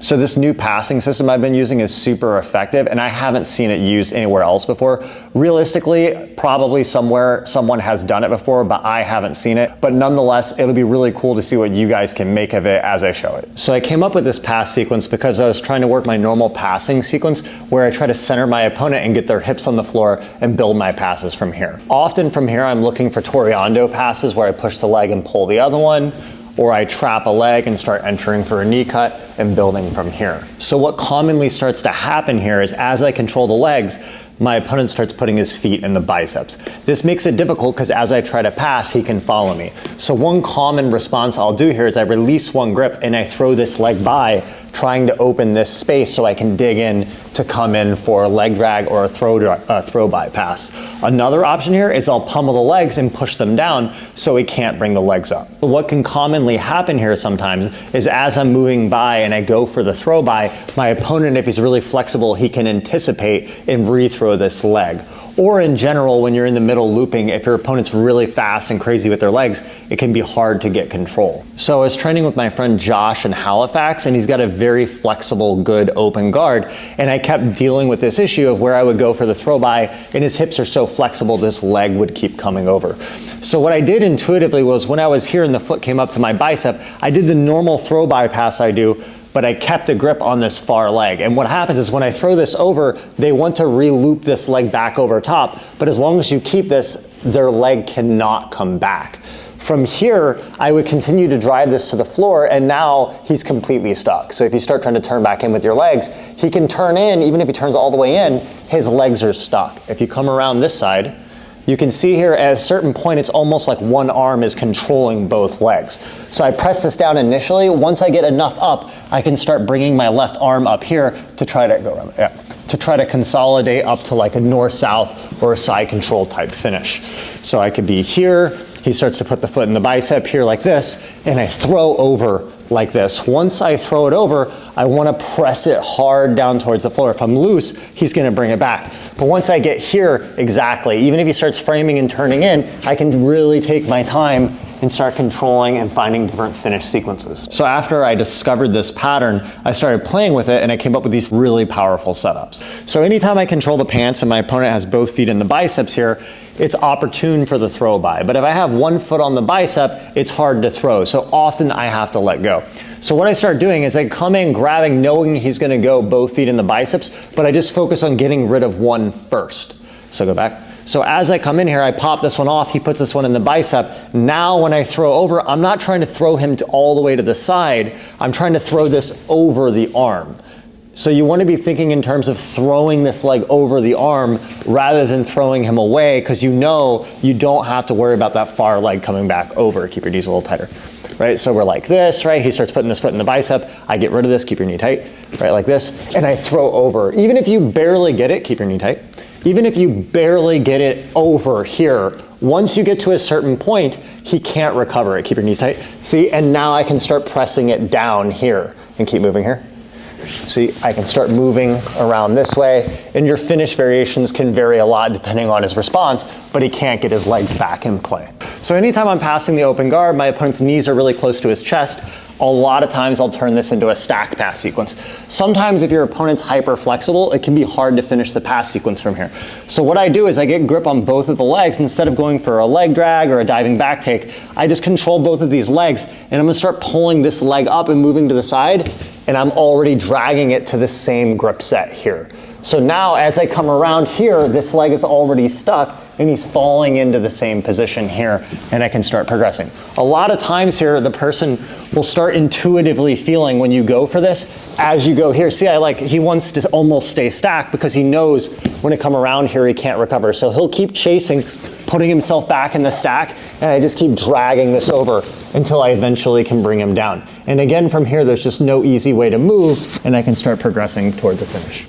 So this new passing system I've been using is super effective, and I haven't seen it used anywhere else before. Realistically, probably somewhere someone has done it before, but I haven't seen it. But nonetheless, it'll be really cool to see what you guys can make of it as I show it. So I came up with this pass sequence because I was trying to work my normal passing sequence where I try to center my opponent and get their hips on the floor and build my passes from here. Often from here, I'm looking for Toreando passes where I push the leg and pull the other one, or I trap a leg and start entering for a knee cut and building from here. So what commonly starts to happen here is as I control the legs, my opponent starts putting his feet in the biceps. This makes it difficult because as I try to pass, he can follow me. So one common response I'll do here is I release one grip and I throw this leg by, trying to open this space so I can dig in to come in for a leg drag or a throw by pass. Another option here is I'll pummel the legs and push them down so he can't bring the legs up. What can commonly happen here sometimes is as I'm moving by and I go for the throw by, my opponent, if he's really flexible, he can anticipate and rethrow this leg. Or in general, when you're in the middle looping, if your opponent's really fast and crazy with their legs, it can be hard to get control. So I was training with my friend Josh in Halifax, and he's got a very flexible, good open guard. And I kept dealing with this issue of where I would go for the throw by, and his hips are so flexible, this leg would keep coming over. So what I did intuitively was when I was here and the foot came up to my bicep, I did the normal throw by pass I do, but I kept a grip on this far leg. And what happens is when I throw this over, they want to re-loop this leg back over top, but as long as you keep this, their leg cannot come back. From here, I would continue to drive this to the floor, and now he's completely stuck. So if you start trying to turn back in with your legs, he can turn in, even if he turns all the way in, his legs are stuck. If you come around this side, you can see here at a certain point, it's almost like one arm is controlling both legs. So I press this down initially. Once I get enough up, I can start bringing my left arm up here to try to go around, to try to consolidate up to like a north-south or a side control type finish. So I could be here, he starts to put the foot in the bicep here like this, and I throw over like this. Once I throw it over, I want to press it hard down towards the floor. If I'm loose, he's going to bring it back. But once I get here, exactly, even if he starts framing and turning in, I can really take my time and start controlling and finding different finish sequences. So after I discovered this pattern, I started playing with it and I came up with these really powerful setups. So anytime I control the pants and my opponent has both feet in the biceps here, it's opportune for the throw by. But if I have one foot on the bicep, it's hard to throw. So often I have to let go. So what I start doing is I come in grabbing, knowing he's gonna go both feet in the biceps, but I just focus on getting rid of one first. So go back. So as I come in here, I pop this one off, he puts this one in the bicep. Now when I throw over, I'm not trying to throw him all the way to the side, I'm trying to throw this over the arm. So you want to be thinking in terms of throwing this leg over the arm rather than throwing him away, because you know you don't have to worry about that far leg coming back over. Keep your knees a little tighter. Right, so we're like this, right? He starts putting this foot in the bicep. I get rid of this, keep your knee tight, right, like this, and I throw over. Even if you barely get it, keep your knee tight. Even if you barely get it over here, once you get to a certain point, he can't recover it. Keep your knees tight. See, and now I can start pressing it down here and keep moving here. See, I can start moving around this way, and your finish variations can vary a lot depending on his response, but he can't get his legs back in play. So anytime I'm passing the open guard, my opponent's knees are really close to his chest. A lot of times I'll turn this into a stack pass sequence. Sometimes if your opponent's hyper flexible, it can be hard to finish the pass sequence from here. So what I do is I get grip on both of the legs. Instead of going for a leg drag or a diving back take, I just control both of these legs, and I'm gonna start pulling this leg up and moving to the side, and I'm already dragging it to the same grip set here. So now as I come around here, this leg is already stuck and he's falling into the same position here, and I can start progressing. A lot of times here, the person will start intuitively feeling when you go for this, as you go here. See, he wants to almost stay stacked because he knows when it come around here, he can't recover. So he'll keep chasing, putting himself back in the stack, and I just keep dragging this over until I eventually can bring him down. And again, from here, there's just no easy way to move, and I can start progressing towards a finish.